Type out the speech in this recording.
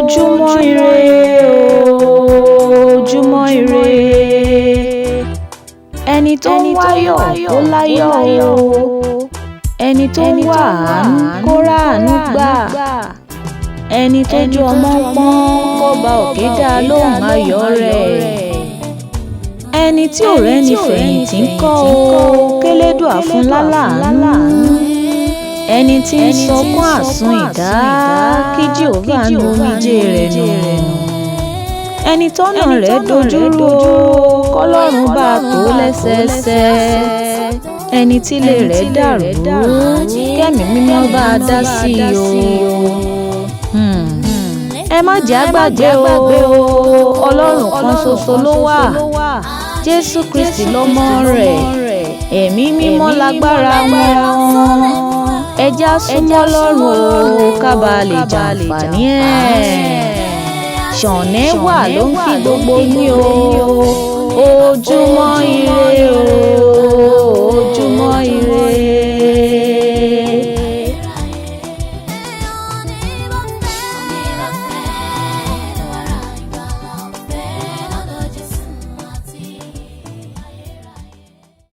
Ojúmọ́ ire ojúmọ́ ire, ẹni tó ń wáyọ̀ kó láyọ̀ o, ẹni tó ń wá àánú kó ráàánú gbà, ẹni tójú ọmọ ń pọ́n kọ́ba òkè dá lóhùn ayọ̀ rẹ̀, ẹni tí ò rẹ́ni fẹ̀yìntì ń kọ́ o kélédùà fún láláàánú, ẹni tí ń sọkún àsun ìdá kí Jèhófà nu omijé rẹ̀ nù, ẹni tọ́nà rẹ̀ dojúrú kọ́lọ́run bá tó lẹ́sẹẹsẹ, ẹni tílé rẹ̀ dàrú kẹ́mi mímọ́ bá a dá sí i o. Ẹ má jẹ́ àgbàgbé o, Ọlọ́run kan ṣoṣo ló wà, Jésù Kristi lọ́mọ rẹ̀, ẹ̀mí mímọ́ lágbára wọn. Ẹ já súnmọ́ Ọlọ́run o ká bá lè jàǹfààní ẹ̀. Ṣọ̀nẹ́ wà ló ń kí gbogbo yín o, ojúmọ́ ire o.